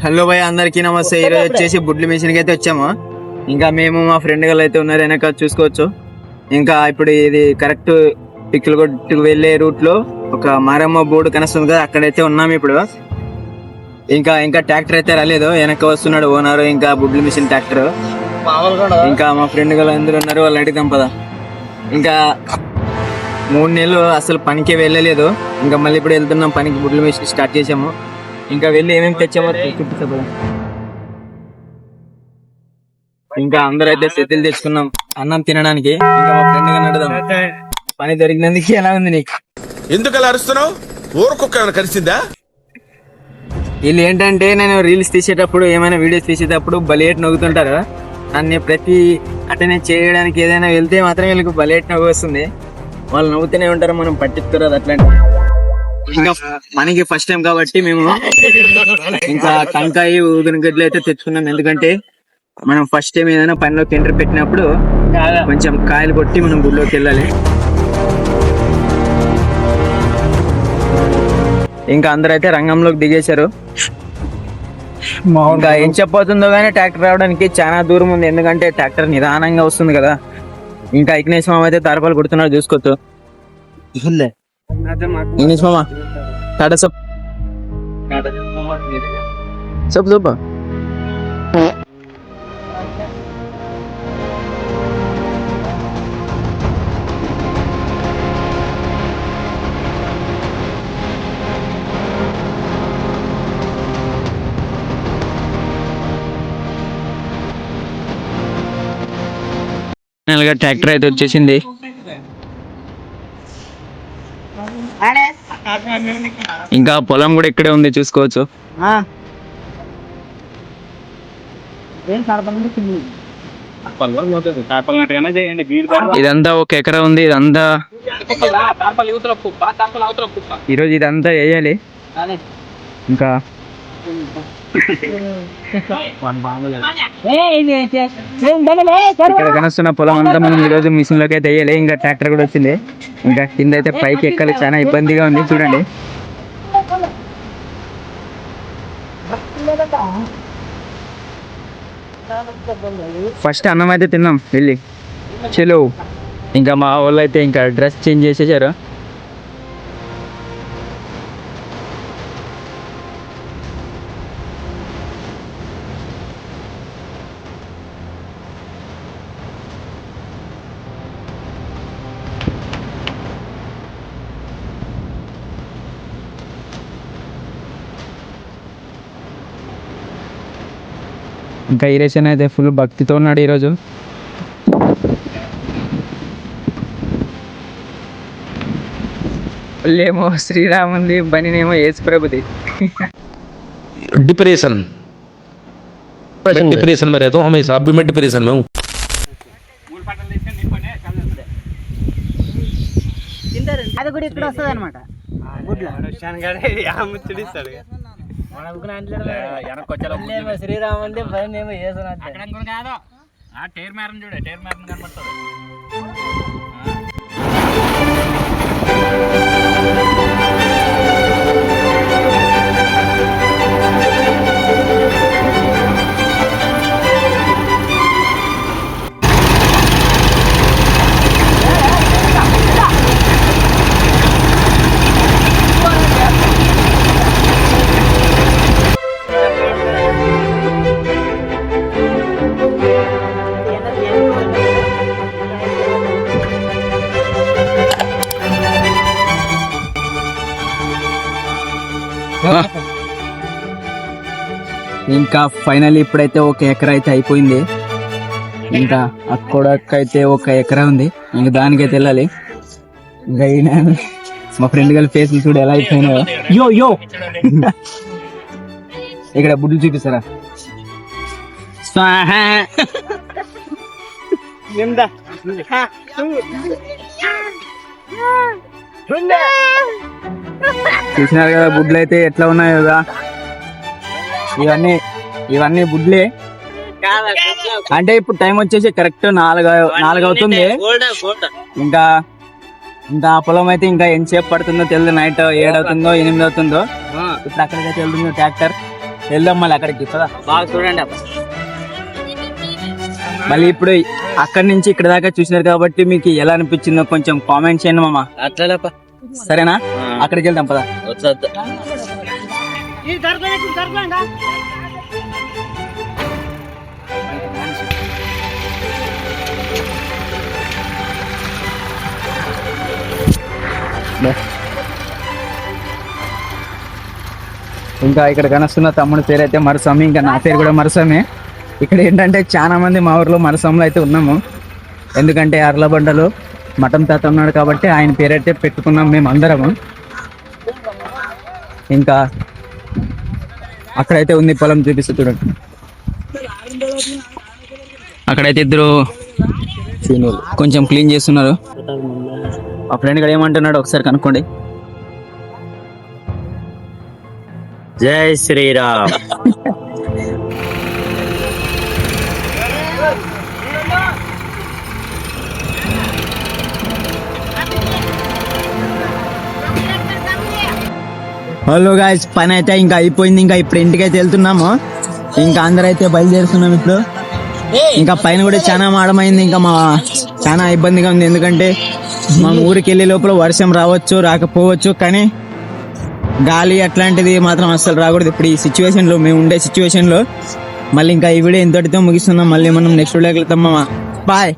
Hello భయ్, అందరికి నమస్తే. ఈరోజు వచ్చేసి బుడ్లు మిషన్ కి అయితే వచ్చాము. ఇంకా మేము మా ఫ్రెండ్ గారు అయితే ఉన్నారు వెనక చూసుకోవచ్చు. ఇంకా ఇప్పుడు ఇది కరెక్ట్ పిక్కులగొట్టుకు వెళ్ళే రూట్ లో ఒక మారమ్మ బోర్డు కనస్తుంది కదా, అక్కడైతే ఉన్నాము ఇప్పుడు. ఇంకా ట్రాక్టర్ అయితే రాలేదు, వెనక వస్తున్నాడు ఓనర్. ఇంకా బుడ్లు మిషన్ ట్రాక్టర్. ఇంకా మా ఫ్రెండ్ గారు అందరూ ఉన్నారు, వాళ్ళు అడిగిదాం పదా. ఇంకా 3 నెలలు అసలు పనికి వెళ్ళలేదు. ఇంకా మళ్ళీ ఇప్పుడు వెళ్తున్నాం పనికి. బుడ్లు మిషన్ స్టార్ట్ చేసాము. ఇంకా వెళ్ళి ఏమేమి తెచ్చామో చూపిస్తా. ఇంకా అందరూ అయితే సెటిల్ తెచ్చుకున్నాం అన్నం తినడానికి. ఇంకా మా ఫ్రెండ్ గా నడదాం. పని దొరికినందుకు ఎలా ఉంది నీకు? ఎందుకు అలా అరుస్తున్నావు? ఊరుకుక్క కలిసిందా? వీళ్ళు ఏంటంటే, నేను రీల్స్ తీసేటప్పుడు ఏమైనా వీడియోస్ తీసేటప్పుడు బలేట్ నవ్వుతుంటారు. నన్ను ప్రతి అటెండ్ చేయడానికి ఏదైనా వెళ్తే మాత్రం వీళ్ళకి బలేట్ నవ్వు వస్తుంది. వాళ్ళు నవ్వుతూనే ఉంటారు, మనం పట్టించుకోరు అది. అట్లాంటి ఇంకా మనకి ఫస్ట్ టైం కాబట్టి మేము ఇంకా టంకాయ ఊదిన గడ్డలు అయితే తెచ్చుకున్నాం. ఎందుకంటే మనం ఫస్ట్ టైం ఏదైనా పనిలోకి ఎంటర్ పెట్టినప్పుడు కొంచెం కాయలు కొట్టి మనం గుడిలోకి వెళ్ళాలి. ఇంకా అందరూ అయితే రంగంలోకి దిగేశారు. ఇంకా ఏం చెప్పబోతుందో కానీ ట్రాక్టర్ రావడానికి చాలా దూరం ఉంది. ఎందుకంటే ట్రాక్టర్ నిదానంగా వస్తుంది కదా. ఇంకా ఇగ్నేష్ మామ అయితే తారపాలు కొడుతున్నాడు, చూసుకోవచ్చు. ఇంగ్లీష్ మామ Tata sub sub sub tractor అయితే వచ్చేసింది. ఇంకా పొలం కూడా ఇక్కడే ఉంది, చూసుకోవచ్చు. ఇదంతా 1 ఎకరా ఉంది. ఇదంతా ఈరోజు ఇదంతా వేయాలి. ఇంకా ఇక్కడ కనుస్తున్న పొలం అంతా మనం ఈరోజు మిషన్ లోకి అయితే వేయాలి. ఇంకా ట్రాక్టర్ కూడా వచ్చింది. ఇంకా కింద అయితే పైకి ఎక్కాలి, చాలా ఇబ్బందిగా ఉంది. చూడండి, ఫస్ట్ అన్నం అయితే తిన్నాం వెళ్ళి. చలో, ఇంకా మా వాళ్ళు అయితే ఇంకా డ్రెస్ చేంజ్ చేసేసారు. ఇంకా ఈరేషన్ అయితే ఫుల్ భక్తితో ఉన్నాడు ఈరోజు. ఏమో శ్రీరాముంది, బనినేమో యేసు ప్రభుది. डिप्रेशन में रहता हूँ हमेशा, अभी मैं डिप्रेशन में हूँ. అది కూడా ఇక్కడ వస్తుంది అనమాట. శ్రీరాముంది పని ఏమో ఇంకా ఫైనల్ ఇప్పుడైతే 1 ఎకరా అయితే అయిపోయింది. ఇంకా అక్కడైతే 1 ఎకరా ఉంది. ఇంకా దానికైతే వెళ్ళాలి. ఇంకా మా ఫ్రెండ్ గారి ఫేస్ చూడు ఎలా అయిపోయినాయో. యో యో ఇక్కడ బుడ్లు చూపిస్తారా? చూసినారు కదా బుడ్లు అయితే ఎట్లా ఉన్నాయో కదా. ఇవన్నీ బుడ్లే. అంటే ఇప్పుడు టైం వచ్చేసి కరెక్ట్ 4 అవుతుంది. ఇంకా ఇంకా పొలం అయితే ఇంకా ఎంతసేపు పడుతుందో తెలియదు. నైట్ 7 అవుతుందో 8 అవుతుందో. ఇప్పుడు అక్కడికైతే వెళ్తుంది ట్రాక్టర్. వెళ్దాం మళ్ళీ అక్కడికి పదా. బాగా చూడండి అబ్బా. మళ్ళీ ఇప్పుడు అక్కడి నుంచి ఇక్కడ దాకా చూసినారు కాబట్టి మీకు ఎలా అనిపించిందో కొంచెం కామెంట్ చేయండి మామ. అట్లా సరేనా? అక్కడికి వెళ్దాం పదా. వచ్చేద్దా. ఇంకా ఇక్కడ కనస్తున్న తమ్ముడి పేరు అయితే మరస్వామి, ఇంకా నా పేరు కూడా మరస్వామి. ఇక్కడ ఏంటంటే చాలా మంది మా ఊర్లో మరస్వాములు అయితే ఉన్నాము. ఎందుకంటే అర్లబండలో మటన్ తాత ఉన్నాడు కాబట్టి ఆయన పేరైతే పెట్టుకున్నాం మేము అందరము. ఇంకా అక్కడైతే ఉంది పొలం, చూపిస్తూ చూడండి. అక్కడైతే ఇద్దరు కొంచెం క్లీన్ చేస్తున్నారు. ఆ ఫ్రెండ్ కూడా ఏమంటున్నాడు ఒకసారి కనుక్కోండి. జై శ్రీరామ్. హలో గాయ్స్, పని అయితే ఇంకా అయిపోయింది. ఇంకా ఇప్పుడు ఇంటికి అయితే వెళ్తున్నాము. ఇంకా అందరైతే బయలుదేరుతున్నాం ఇప్పుడు. ఇంకా పైన కూడా చాలా మాడమైంది. ఇంకా చాలా ఇబ్బందిగా ఉంది. ఎందుకంటే మా ఊరికి వెళ్ళే లోపల వర్షం రావచ్చు, రాకపోవచ్చు, కానీ గాలి అట్లాంటిది మాత్రం అస్సలు రాకూడదు. ఇప్పుడు ఈ సిచ్యువేషన్ లో, మేము ఉండే సిచ్యువేషన్ లో. మళ్ళీ ఇంకా ఈ వీడియో ఇంతటితో ముగిస్తున్నాం. మళ్ళీ మనం నెక్స్ట్ వీడియోకి వెళ్తాం మామ. బాయ్.